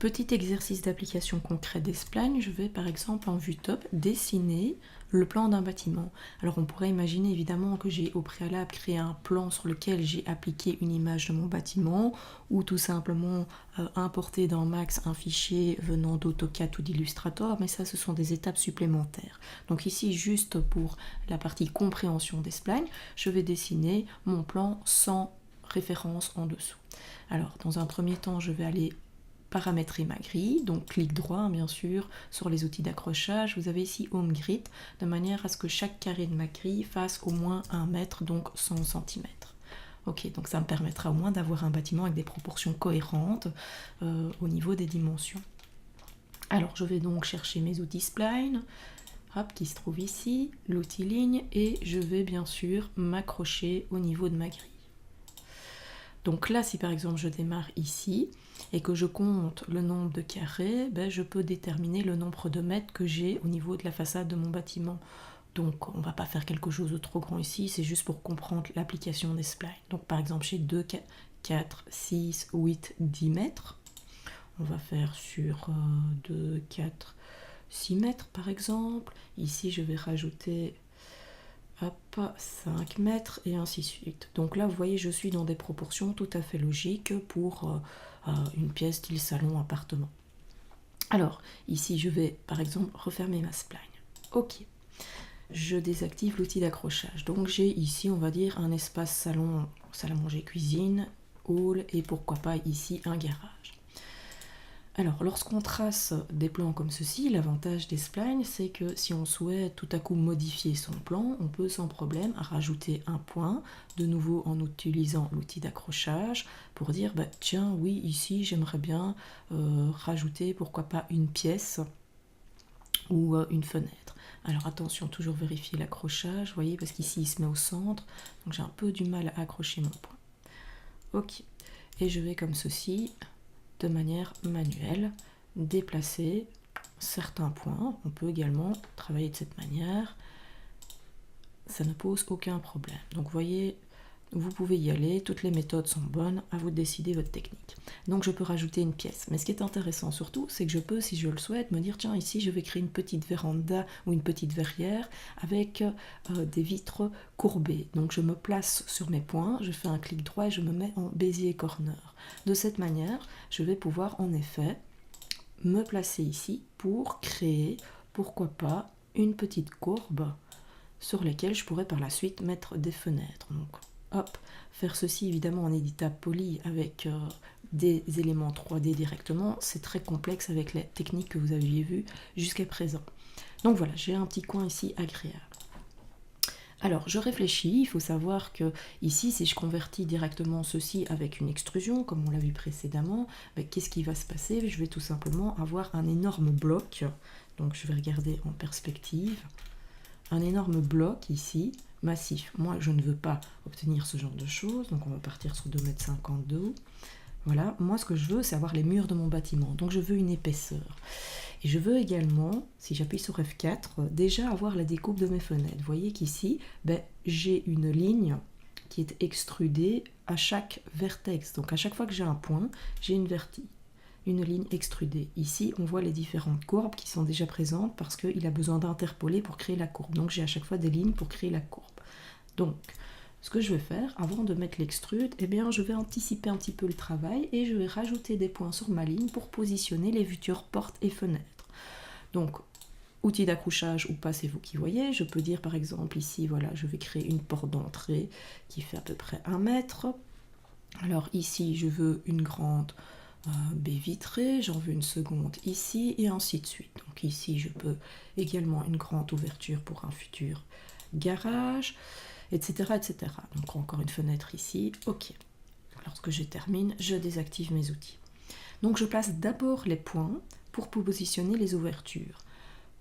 Petit exercice d'application concret des splines, je vais par exemple en vue top dessiner le plan d'un bâtiment. Alors on pourrait imaginer évidemment que j'ai au préalable créé un plan sur lequel j'ai appliqué une image de mon bâtiment ou tout simplement importé dans Max un fichier venant d'AutoCAD ou d'Illustrator, mais ça ce sont des étapes supplémentaires. Donc ici juste pour la partie compréhension des splines, je vais dessiner mon plan sans référence en dessous. Alors dans un premier temps je vais aller paramétrer ma grille, donc clic droit bien sûr sur les outils d'accrochage, vous avez ici Home Grid, de manière à ce que chaque carré de ma grille fasse au moins 1 mètre, donc 100 cm. Ok, donc ça me permettra au moins d'avoir un bâtiment avec des proportions cohérentes au niveau des dimensions. Alors je vais donc chercher mes outils spline, hop, qui se trouve ici, l'outil ligne, et je vais bien sûr m'accrocher au niveau de ma grille. Donc là, si par exemple je démarre ici et que je compte le nombre de carrés, je peux déterminer le nombre de mètres que j'ai au niveau de la façade de mon bâtiment. Donc on ne va pas faire quelque chose de trop grand ici, c'est juste pour comprendre l'application des splines. Donc par exemple j'ai 2, 4, 6, 8, 10 mètres. On va faire sur 2, 4, 6 mètres par exemple. Ici je vais rajouter... hop, 5 mètres et ainsi de suite. Donc là, vous voyez, je suis dans des proportions tout à fait logiques pour une pièce style salon, appartement. Alors, ici, je vais, par exemple, refermer ma spline. Ok. Je désactive l'outil d'accrochage. Donc, j'ai ici, on va dire, un espace salon, salle à manger, cuisine, hall et pourquoi pas ici un garage. Alors, lorsqu'on trace des plans comme ceci, l'avantage des splines, c'est que si on souhaite tout à coup modifier son plan, on peut sans problème rajouter un point, de nouveau en utilisant l'outil d'accrochage, pour dire, tiens, oui, ici, j'aimerais bien rajouter, pourquoi pas, une pièce ou une fenêtre. Alors attention, toujours vérifier l'accrochage, vous voyez, parce qu'ici, il se met au centre, donc j'ai un peu du mal à accrocher mon point. Ok, et je vais comme ceci... de manière manuelle, déplacer certains points. On peut également travailler de cette manière. Ça ne pose aucun problème. Donc vous voyez, vous pouvez y aller. Toutes les méthodes sont bonnes. À vous de décider votre technique. Donc je peux rajouter une pièce. Mais ce qui est intéressant surtout, c'est que je peux, si je le souhaite, me dire, tiens, ici je vais créer une petite véranda ou une petite verrière avec des vitres courbées. Donc je me place sur mes points, je fais un clic droit et je me mets en Bezier corner. De cette manière, je vais pouvoir en effet me placer ici pour créer, pourquoi pas, une petite courbe sur lesquelles je pourrais par la suite mettre des fenêtres. Donc, hop, faire ceci évidemment en éditable poly avec des éléments 3D directement, c'est très complexe avec les techniques que vous aviez vues jusqu'à présent. Donc voilà, j'ai un petit coin ici agréable. Alors, je réfléchis, il faut savoir que ici, si je convertis directement ceci avec une extrusion, comme on l'a vu précédemment, qu'est-ce qui va se passer? Je vais tout simplement avoir un énorme bloc, donc je vais regarder en perspective, un énorme bloc ici, massif. Moi, je ne veux pas obtenir ce genre de choses, donc on va partir sur 2,50 m de haut. Voilà, moi ce que je veux, c'est avoir les murs de mon bâtiment, donc je veux une épaisseur. Et je veux également, si j'appuie sur F4, déjà avoir la découpe de mes fenêtres. Vous voyez qu'ici, j'ai une ligne qui est extrudée à chaque vertex. Donc à chaque fois que j'ai un point, j'ai une ligne extrudée. Ici, on voit les différentes courbes qui sont déjà présentes parce qu'il a besoin d'interpoler pour créer la courbe. Donc j'ai à chaque fois des lignes pour créer la courbe. Donc, ce que je vais faire, avant de mettre l'extrude, je vais anticiper un petit peu le travail et je vais rajouter des points sur ma ligne pour positionner les futures portes et fenêtres. Donc, outil d'accrochage ou pas, c'est vous qui voyez. Je peux dire par exemple ici, voilà, je vais créer une porte d'entrée qui fait à peu près 1 mètre. Alors ici, je veux une grande baie vitrée, j'en veux une seconde ici et ainsi de suite. Donc ici, je peux également une grande ouverture pour un futur garage, etc., etc. Donc encore une fenêtre ici, ok. Lorsque je termine, je désactive mes outils. Donc je place d'abord les points pour positionner les ouvertures.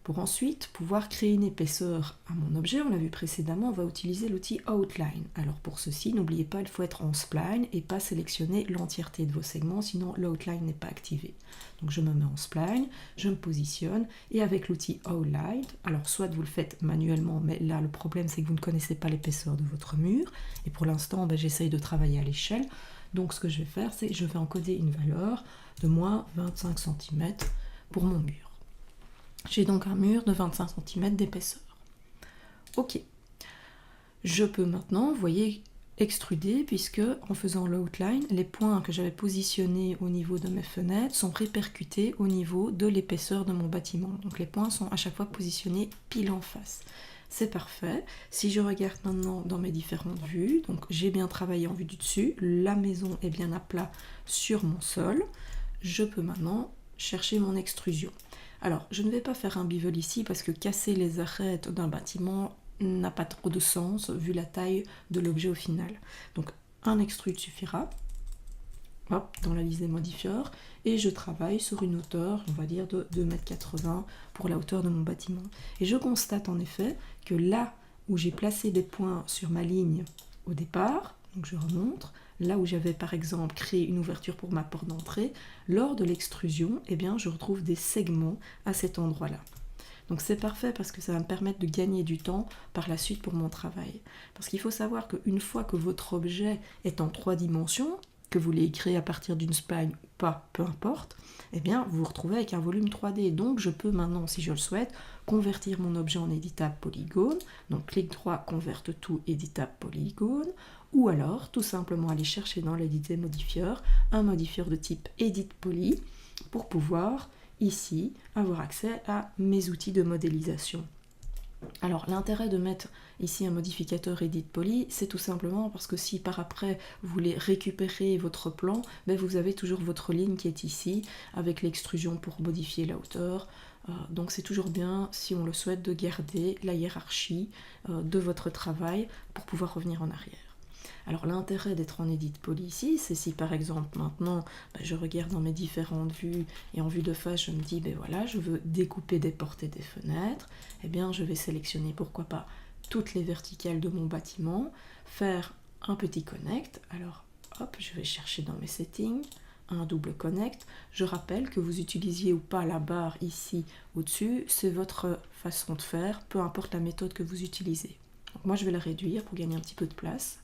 Pour ensuite pouvoir créer une épaisseur à mon objet, on l'a vu précédemment, on va utiliser l'outil Outline. Alors pour ceci, n'oubliez pas, il faut être en spline et pas sélectionner l'entièreté de vos segments, sinon l'Outline n'est pas activé. Donc je me mets en spline, je me positionne et avec l'outil Outline, alors soit vous le faites manuellement, mais là le problème c'est que vous ne connaissez pas l'épaisseur de votre mur et pour l'instant j'essaye de travailler à l'échelle. Donc ce que je vais faire, c'est je vais encoder une valeur de moins 25 cm pour mon mur. J'ai donc un mur de 25 cm d'épaisseur. Ok. Je peux maintenant, vous voyez, extruder, puisque en faisant l'outline, les points que j'avais positionnés au niveau de mes fenêtres sont répercutés au niveau de l'épaisseur de mon bâtiment. Donc les points sont à chaque fois positionnés pile en face. C'est parfait. Si je regarde maintenant dans mes différentes vues, donc j'ai bien travaillé en vue du dessus, la maison est bien à plat sur mon sol, je peux maintenant chercher mon extrusion. Alors, je ne vais pas faire un bevel ici parce que casser les arêtes d'un bâtiment n'a pas trop de sens vu la taille de l'objet au final. Donc un extrude suffira. Hop, dans la liste des modifieurs, et je travaille sur une hauteur, on va dire de 2,80 m pour la hauteur de mon bâtiment. Et je constate en effet que là où j'ai placé des points sur ma ligne au départ, donc je remonte, là où j'avais par exemple créé une ouverture pour ma porte d'entrée, lors de l'extrusion, eh bien, je retrouve des segments à cet endroit-là. Donc c'est parfait parce que ça va me permettre de gagner du temps par la suite pour mon travail. Parce qu'il faut savoir qu'une fois que votre objet est en 3 dimensions, que vous l'ayez créé à partir d'une spline ou pas, peu importe, eh bien vous vous retrouvez avec un volume 3D. Donc je peux maintenant, si je le souhaite, convertir mon objet en éditable polygone. Donc clic droit, converte tout, éditable polygone. Ou alors tout simplement aller chercher dans l'éditer modifieur un modifieur de type edit poly pour pouvoir ici avoir accès à mes outils de modélisation. Alors l'intérêt de mettre ici un modificateur edit poly, c'est tout simplement parce que si par après vous voulez récupérer votre plan, ben vous avez toujours votre ligne qui est ici avec l'extrusion pour modifier la hauteur. Donc c'est toujours bien, si on le souhaite, de garder la hiérarchie de votre travail pour pouvoir revenir en arrière. Alors l'intérêt d'être en edit poly ici, c'est si par exemple maintenant je regarde dans mes différentes vues et en vue de face je me dis ben voilà, je veux découper des portes et des fenêtres, eh bien je vais sélectionner pourquoi pas toutes les verticales de mon bâtiment, faire un petit connect. Alors hop, je vais chercher dans mes settings un double connect. Je rappelle que vous utilisiez ou pas la barre ici au-dessus, c'est votre façon de faire, peu importe la méthode que vous utilisez. Donc moi je vais la réduire pour gagner un petit peu de place.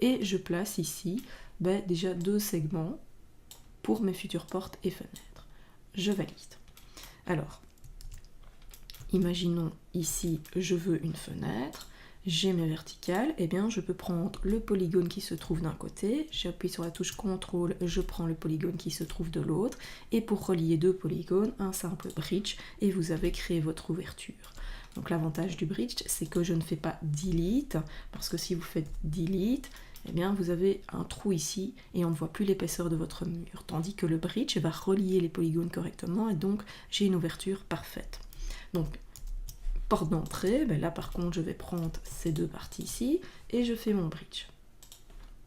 Et je place ici déjà 2 segments pour mes futures portes et fenêtres. Je valide. Alors, imaginons ici, je veux une fenêtre, j'ai mes verticales, et bien je peux prendre le polygone qui se trouve d'un côté, j'appuie sur la touche CTRL, je prends le polygone qui se trouve de l'autre, et pour relier 2 polygones, un simple bridge, et vous avez créé votre ouverture. Donc l'avantage du bridge, c'est que je ne fais pas delete, parce que si vous faites delete, eh bien vous avez un trou ici et on ne voit plus l'épaisseur de votre mur. Tandis que le bridge va relier les polygones correctement et donc j'ai une ouverture parfaite. Donc porte d'entrée, là par contre je vais prendre ces 2 parties ici et je fais mon bridge.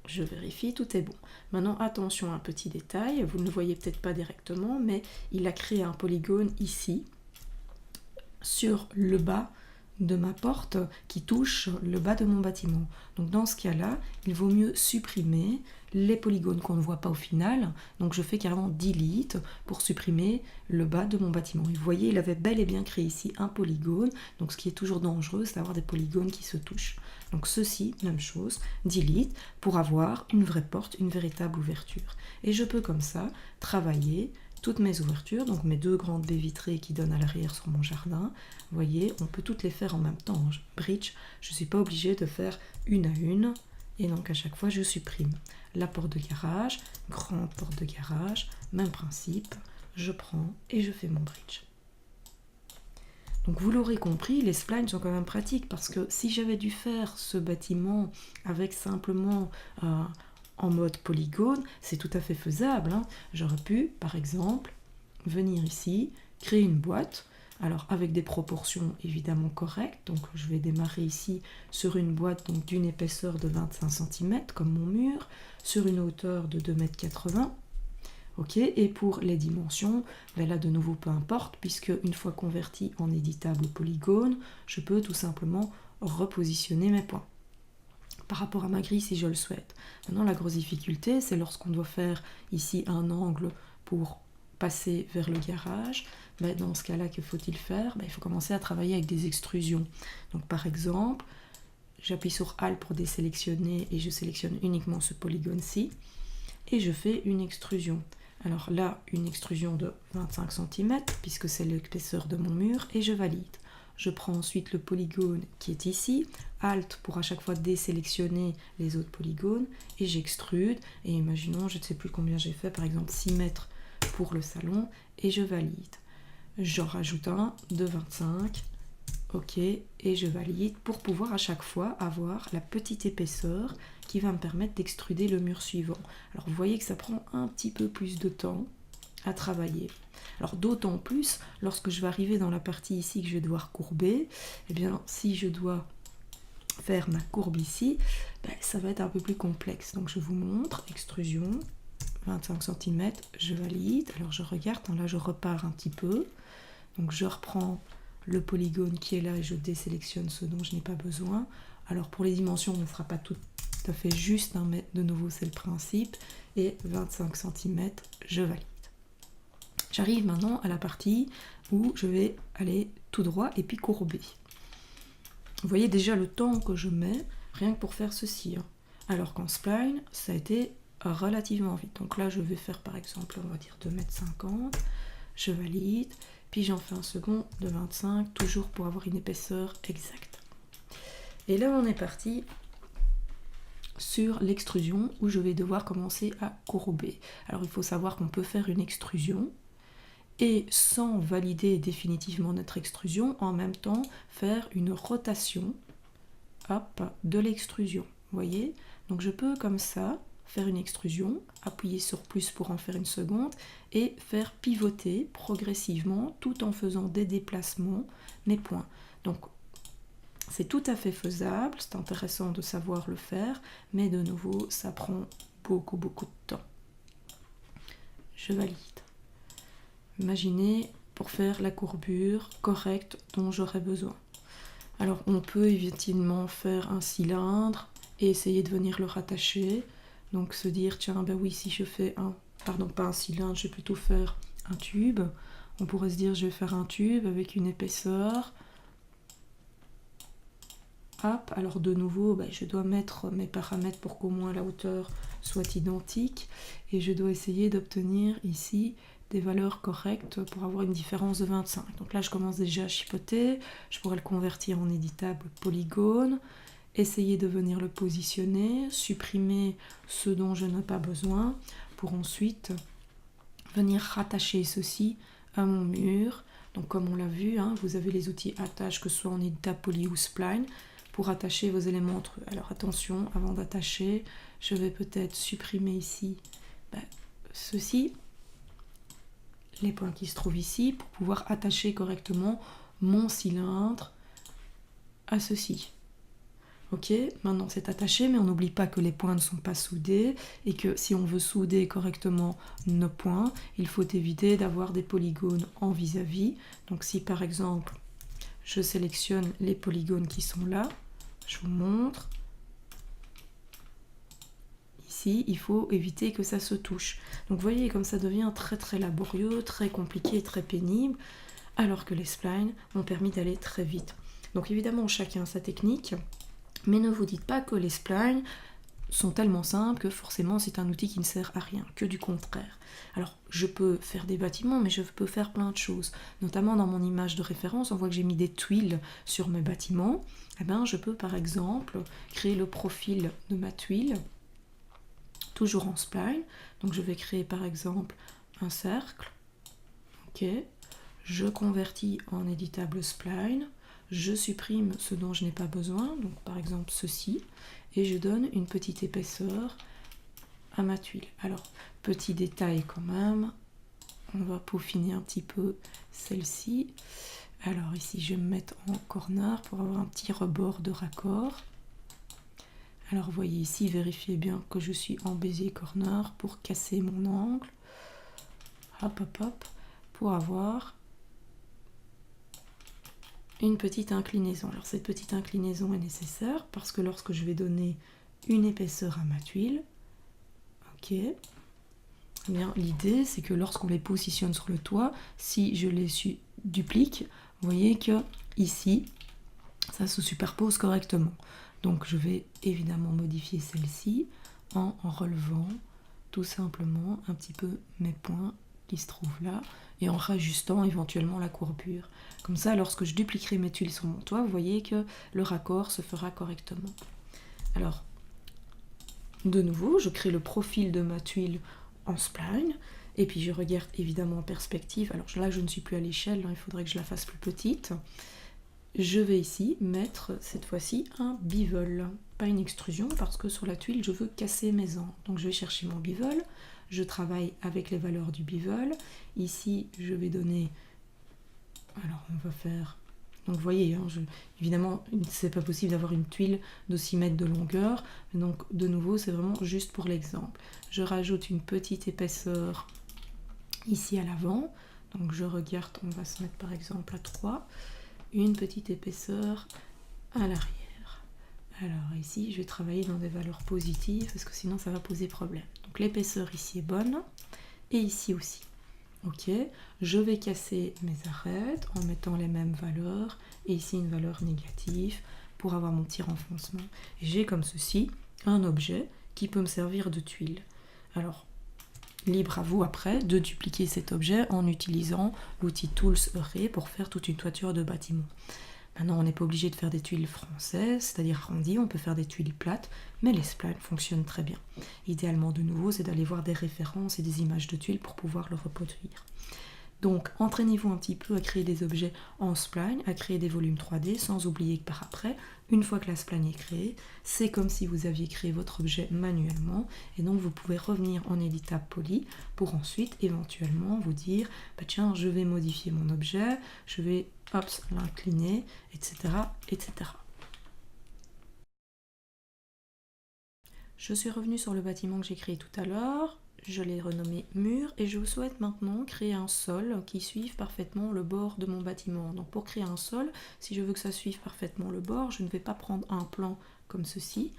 Je vérifie, tout est bon. Maintenant attention à un petit détail, vous ne le voyez peut-être pas directement, mais il a créé un polygone ici sur le bas de ma porte qui touche le bas de mon bâtiment. Donc dans ce cas-là, il vaut mieux supprimer les polygones qu'on ne voit pas au final. Donc je fais carrément delete pour supprimer le bas de mon bâtiment. Et vous voyez, il avait bel et bien créé ici un polygone. Donc ce qui est toujours dangereux, c'est d'avoir des polygones qui se touchent. Donc ceci, même chose, delete pour avoir une vraie porte, une véritable ouverture. Et je peux comme ça travailler toutes mes ouvertures, donc mes 2 grandes baies vitrées qui donnent à l'arrière sur mon jardin. Vous voyez, on peut toutes les faire en même temps. Bridge, je ne suis pas obligée de faire une à une, et donc à chaque fois je supprime. La porte de garage, grande porte de garage, même principe, je prends et je fais mon bridge. Donc vous l'aurez compris, les splines sont quand même pratiques, parce que si j'avais dû faire ce bâtiment avec simplement en mode polygone, c'est tout à fait faisable. J'aurais pu, par exemple, venir ici, créer une boîte, alors avec des proportions évidemment correctes. Donc je vais démarrer ici sur une boîte d'une épaisseur de 25 cm, comme mon mur, sur une hauteur de 2,80 m. Ok, et pour les dimensions, là de nouveau peu importe, puisque une fois converti en éditable polygone, je peux tout simplement repositionner mes points par rapport à ma grille si je le souhaite. Maintenant la grosse difficulté, c'est lorsqu'on doit faire ici un angle pour passer vers le garage. Dans ce cas-là, que faut-il faire? Il faut commencer à travailler avec des extrusions. Donc par exemple, j'appuie sur ALT pour désélectionner et je sélectionne uniquement ce polygone-ci. et je fais une extrusion. Alors là, une extrusion de 25 cm, puisque c'est l'épaisseur de mon mur, et je valide. Je prends ensuite le polygone qui est ici, Alt pour à chaque fois désélectionner les autres polygones, et j'extrude, et imaginons, je ne sais plus combien j'ai fait, par exemple 6 mètres pour le salon, et je valide. J'en rajoute un de 25, ok, et je valide pour pouvoir à chaque fois avoir la petite épaisseur qui va me permettre d'extruder le mur suivant. Alors vous voyez que ça prend un petit peu plus de temps à travailler. Alors d'autant plus lorsque je vais arriver dans la partie ici que je vais devoir courber, eh bien si je dois faire ma courbe ici, ça va être un peu plus complexe. Donc je vous montre, extrusion, 25 cm, je valide. Alors je regarde, là je repars un petit peu. Donc je reprends le polygone qui est là et je désélectionne ce dont je n'ai pas besoin. Alors pour les dimensions, on ne fera pas tout à fait juste, hein, mais de nouveau c'est le principe. Et 25 cm, je valide. J'arrive maintenant à la partie où je vais aller tout droit et puis courber. Vous voyez déjà le temps que je mets rien que pour faire ceci. Hein. Alors qu'en spline, ça a été relativement vite. Donc là, je vais faire par exemple, on va dire 2,50 m. Je valide. Puis j'en fais un second de 25, toujours pour avoir une épaisseur exacte. Et là, on est parti sur l'extrusion où je vais devoir commencer à courber. Alors il faut savoir qu'on peut faire une extrusion et sans valider définitivement notre extrusion, en même temps faire une rotation de l'extrusion. Vous voyez? Donc je peux comme ça faire une extrusion, appuyer sur plus pour en faire une seconde et faire pivoter progressivement tout en faisant des déplacements mes points. Donc c'est tout à fait faisable, c'est intéressant de savoir le faire, mais de nouveau ça prend beaucoup de temps. Je valide. Imaginez pour faire la courbure correcte dont j'aurais besoin. Alors on peut évidemment faire un cylindre et essayer de venir le rattacher. Donc se dire, tiens, ben oui, si je fais pas un cylindre, je vais plutôt faire un tube. On pourrait se dire, je vais faire un tube avec une épaisseur. Hop, alors de nouveau, je dois mettre mes paramètres pour qu'au moins la hauteur soit identique. Et je dois essayer d'obtenir ici des valeurs correctes pour avoir une différence de 25. Donc là, je commence déjà à chipoter. Je pourrais le convertir en éditable polygone. Essayer de venir le positionner, supprimer ce dont je n'ai pas besoin pour ensuite venir rattacher ceci à mon mur. Donc comme on l'a vu, hein, vous avez les outils attache que ce soit en éditable poly ou spline pour attacher vos éléments entre eux. Alors attention, avant d'attacher, je vais peut-être supprimer ici ceci, les points qui se trouvent ici pour pouvoir attacher correctement mon cylindre à ceci. Ok, maintenant c'est attaché, mais on n'oublie pas que les points ne sont pas soudés et que si on veut souder correctement nos points, il faut éviter d'avoir des polygones en vis-à-vis. Donc si par exemple, je sélectionne les polygones qui sont là, je vous montre. Ici, il faut éviter que ça se touche. Donc vous voyez comme ça devient très laborieux, très compliqué, très pénible, alors que les splines m'ont permis d'aller très vite. Donc évidemment, chacun a sa technique. Mais ne vous dites pas que les splines sont tellement simples que forcément c'est un outil qui ne sert à rien, que du contraire. Alors je peux faire des bâtiments, mais je peux faire plein de choses. Notamment dans mon image de référence, on voit que j'ai mis des tuiles sur mes bâtiments. Eh bien, je peux par exemple créer le profil de ma tuile, toujours en spline. Donc je vais créer par exemple un cercle. Ok. Je convertis en éditable spline. Je supprime ce dont je n'ai pas besoin, donc par exemple ceci, et je donne une petite épaisseur à ma tuile. Alors, petit détail quand même, on va peaufiner un petit peu celle-ci. Alors ici, je vais me mettre en corner pour avoir un petit rebord de raccord. Alors, vous voyez ici, vérifiez bien que je suis en Bezier corner pour casser mon angle. Hop, hop, hop, pour avoir une petite inclinaison. Alors cette petite inclinaison est nécessaire parce que lorsque je vais donner une épaisseur à ma tuile, ok, eh bien l'idée c'est que lorsqu'on les positionne sur le toit, si je les duplique, vous voyez que ici ça se superpose correctement. Donc je vais évidemment modifier celle-ci en relevant tout simplement un petit peu mes points qui se trouvent là, et en rajustant éventuellement la courbure. Comme ça, lorsque je dupliquerai mes tuiles sur mon toit, vous voyez que le raccord se fera correctement. Alors, de nouveau, je crée le profil de ma tuile en spline, et puis je regarde évidemment en perspective. Alors là, je ne suis plus à l'échelle, il faudrait que je la fasse plus petite. Je vais ici mettre cette fois-ci un bevel, pas une extrusion, parce que sur la tuile, je veux casser mes angles. Donc je vais chercher mon bevel, je travaille avec les valeurs du bevel. Ici, je vais donner... Alors, on va faire... Donc vous voyez, hein, évidemment, c'est pas possible d'avoir une tuile de 6 mètres de longueur. Donc de nouveau, c'est vraiment juste pour l'exemple. Je rajoute une petite épaisseur ici à l'avant. Donc je regarde, on va se mettre par exemple à 3. Une petite épaisseur à l'arrière. Alors ici, je vais travailler dans des valeurs positives parce que sinon ça va poser problème. Donc l'épaisseur ici est bonne et ici aussi. Ok, je vais casser mes arêtes en mettant les mêmes valeurs et ici une valeur négative pour avoir mon tir enfoncement. Et j'ai comme ceci un objet qui peut me servir de tuile. Alors, libre à vous après de dupliquer cet objet en utilisant l'outil Tools Array pour faire toute une toiture de bâtiment. Maintenant, on n'est pas obligé de faire des tuiles françaises, c'est-à-dire arrondies, on peut faire des tuiles plates, mais les splines fonctionnent très bien. Idéalement, de nouveau, c'est d'aller voir des références et des images de tuiles pour pouvoir le reproduire. Donc, entraînez-vous un petit peu à créer des objets en spline, à créer des volumes 3D, sans oublier que par après, une fois que la spline est créée, c'est comme si vous aviez créé votre objet manuellement, et donc vous pouvez revenir en éditable poly pour ensuite éventuellement vous dire, bah tiens, je vais modifier mon objet, je vais l'incliner, etc., etc. Je suis revenue sur le bâtiment que j'ai créé tout à l'heure. Je l'ai renommé mur et je souhaite maintenant créer un sol qui suive parfaitement le bord de mon bâtiment. Donc pour créer un sol, si je veux que ça suive parfaitement le bord, je ne vais pas prendre un plan comme ceci,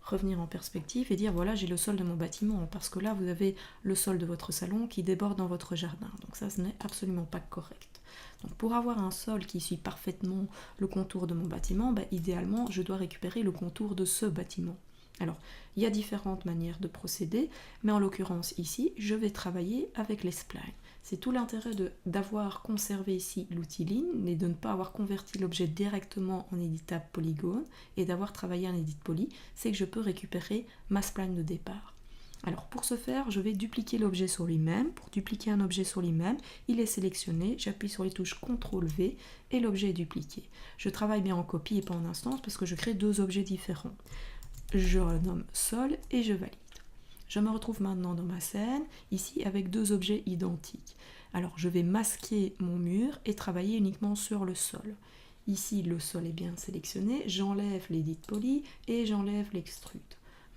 revenir en perspective et dire voilà j'ai le sol de mon bâtiment, parce que là vous avez le sol de votre salon qui déborde dans votre jardin. Donc ça, ce n'est absolument pas correct. Donc pour avoir un sol qui suit parfaitement le contour de mon bâtiment, idéalement je dois récupérer le contour de ce bâtiment. Alors, il y a différentes manières de procéder, mais en l'occurrence ici, je vais travailler avec les splines. C'est tout l'intérêt d'avoir conservé ici l'outil Line et de ne pas avoir converti l'objet directement en éditable polygone et d'avoir travaillé en edit poly, c'est que je peux récupérer ma spline de départ. Alors pour ce faire, je vais dupliquer l'objet sur lui-même. Pour dupliquer un objet sur lui-même, il est sélectionné, j'appuie sur les touches CTRL-V et l'objet est dupliqué. Je travaille bien en copie et pas en instance parce que je crée deux objets différents. Je renomme sol et je valide. Je me retrouve maintenant dans ma scène, ici avec deux objets identiques. Alors je vais masquer mon mur et travailler uniquement sur le sol. Ici le sol est bien sélectionné, j'enlève l'edit poly et j'enlève l'extrude.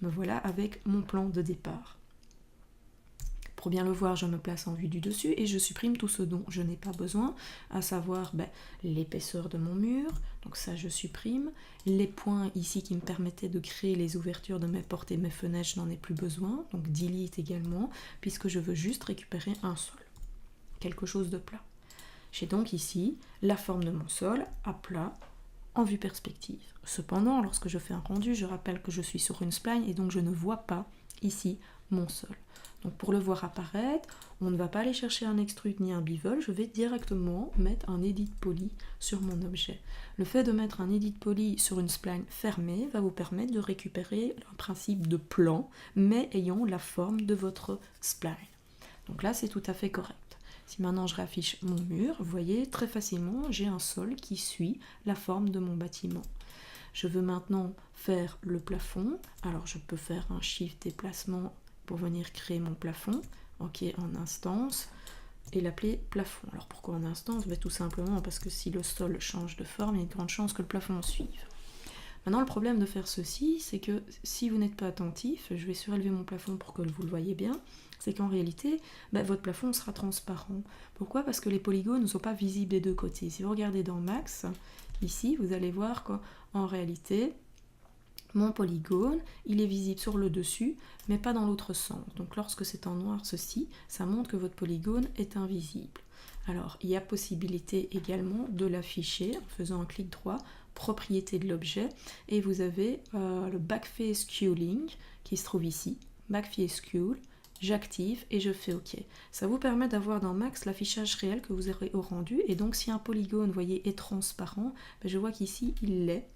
Me voilà avec mon plan de départ. Pour bien le voir, je me place en vue du dessus et je supprime tout ce dont je n'ai pas besoin, à savoir l'épaisseur de mon mur, donc ça je supprime, les points ici qui me permettaient de créer les ouvertures de mes portes et mes fenêtres, je n'en ai plus besoin, donc delete également, puisque je veux juste récupérer un sol, quelque chose de plat. J'ai donc ici la forme de mon sol à plat, en vue perspective. Cependant, lorsque je fais un rendu, je rappelle que je suis sur une spline et donc je ne vois pas ici mon sol. Donc pour le voir apparaître, on ne va pas aller chercher un extrude ni un bevel, je vais directement mettre un edit poly sur mon objet. Le fait de mettre un edit poly sur une spline fermée va vous permettre de récupérer un principe de plan, mais ayant la forme de votre spline. Donc là, c'est tout à fait correct. Si maintenant je réaffiche mon mur, vous voyez très facilement, j'ai un sol qui suit la forme de mon bâtiment. Je veux maintenant faire le plafond, alors je peux faire un shift déplacement pour venir créer mon plafond, ok, en instance, et l'appeler plafond. Alors pourquoi en instance? Tout simplement parce que si le sol change de forme, il y a une grande chance que le plafond suive. Maintenant, le problème de faire ceci, c'est que si vous n'êtes pas attentif, je vais surélever mon plafond pour que vous le voyez bien, c'est qu'en réalité, votre plafond sera transparent. Pourquoi? Parce que les polygones ne sont pas visibles des deux côtés. Si vous regardez dans Max, ici, vous allez voir qu'en réalité, mon polygone, il est visible sur le dessus, mais pas dans l'autre sens. Donc lorsque c'est en noir, ceci, ça montre que votre polygone est invisible. Alors, il y a possibilité également de l'afficher en faisant un clic droit, propriété de l'objet, et vous avez le backface scaling qui se trouve ici, backface skew, j'active et je fais OK. Ça vous permet d'avoir dans Max l'affichage réel que vous aurez au rendu. Et donc si un polygone, vous voyez, est transparent, ben, je vois qu'ici il l'est.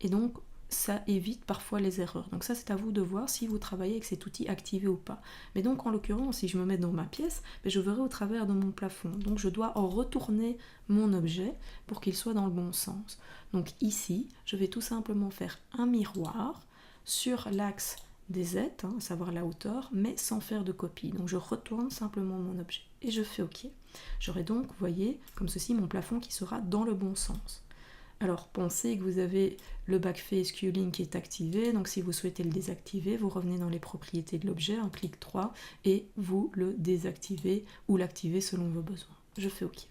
Et donc ça évite parfois les erreurs. Donc ça, c'est à vous de voir si vous travaillez avec cet outil activé ou pas. Mais donc en l'occurrence, si je me mets dans ma pièce, ben, je verrai au travers de mon plafond. Donc je dois en retourner mon objet pour qu'il soit dans le bon sens. Donc ici, je vais tout simplement faire un miroir sur l'axe des Z, à savoir la hauteur, mais sans faire de copie. Donc je retourne simplement mon objet et je fais OK. J'aurai donc, vous voyez, comme ceci, mon plafond qui sera dans le bon sens. Alors pensez que vous avez le backface queuing qui est activé, donc si vous souhaitez le désactiver, vous revenez dans les propriétés de l'objet, un clic 3, et vous le désactivez ou l'activez selon vos besoins. Je fais OK.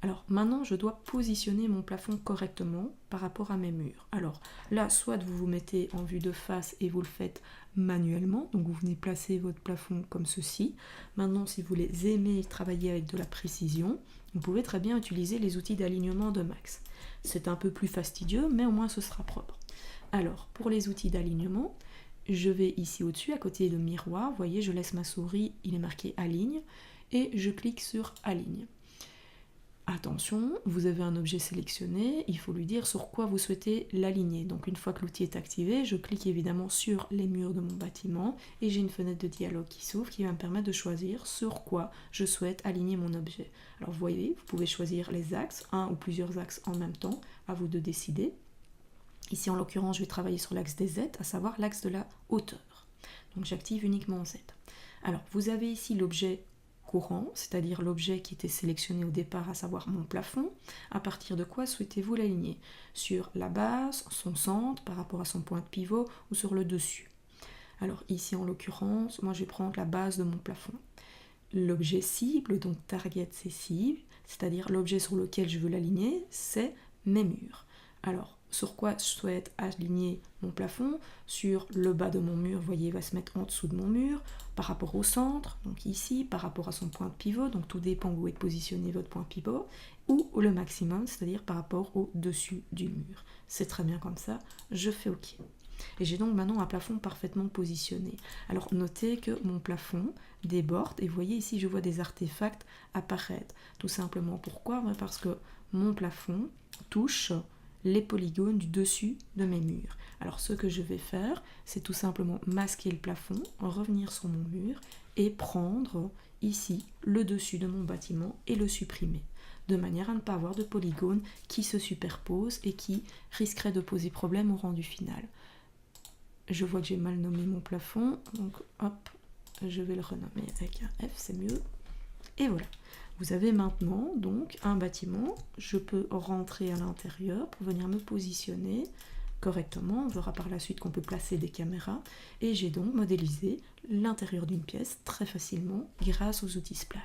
Alors maintenant, je dois positionner mon plafond correctement par rapport à mes murs. Alors là, soit vous vous mettez en vue de face et vous le faites manuellement, donc vous venez placer votre plafond comme ceci. Maintenant, si vous les aimez travailler avec de la précision, vous pouvez très bien utiliser les outils d'alignement de Max. C'est un peu plus fastidieux, mais au moins ce sera propre. Alors, pour les outils d'alignement, je vais ici au-dessus, à côté de miroir, vous voyez, je laisse ma souris, il est marqué Aligne, et je clique sur Aligne. Attention, vous avez un objet sélectionné, il faut lui dire sur quoi vous souhaitez l'aligner. Donc une fois que l'outil est activé, je clique évidemment sur les murs de mon bâtiment et j'ai une fenêtre de dialogue qui s'ouvre qui va me permettre de choisir sur quoi je souhaite aligner mon objet. Alors vous voyez, vous pouvez choisir les axes, un ou plusieurs axes en même temps, à vous de décider. Ici en l'occurrence, je vais travailler sur l'axe des Z, à savoir l'axe de la hauteur. Donc j'active uniquement Z. Alors vous avez ici l'objet courant, c'est-à-dire l'objet qui était sélectionné au départ, à savoir mon plafond. À partir de quoi souhaitez-vous l'aligner? Sur la base, son centre, par rapport à son point de pivot, ou sur le dessus? Alors ici en l'occurrence, moi je vais prendre la base de mon plafond. L'objet cible, donc target c'est cible, c'est-à-dire l'objet sur lequel je veux l'aligner, c'est mes murs. Alors sur quoi je souhaite aligner mon plafond? Sur le bas de mon mur, vous voyez, il va se mettre en dessous de mon mur, par rapport au centre, donc ici, par rapport à son point de pivot, donc tout dépend où est positionné votre point pivot, ou le maximum, c'est-à-dire par rapport au dessus du mur. C'est très bien comme ça, je fais OK. Et j'ai donc maintenant un plafond parfaitement positionné. Alors notez que mon plafond déborde, et vous voyez ici, je vois des artefacts apparaître. Tout simplement, pourquoi? Parce que mon plafond touche les polygones du dessus de mes murs. Alors ce que je vais faire, c'est tout simplement masquer le plafond, revenir sur mon mur et prendre ici le dessus de mon bâtiment et le supprimer, de manière à ne pas avoir de polygones qui se superposent et qui risqueraient de poser problème au rendu final. Je vois que j'ai mal nommé mon plafond, donc hop, je vais le renommer avec un F, c'est mieux. Et voilà. Vous avez maintenant donc un bâtiment, je peux rentrer à l'intérieur pour venir me positionner correctement. On verra par la suite qu'on peut placer des caméras et j'ai donc modélisé l'intérieur d'une pièce très facilement grâce aux outils Spline.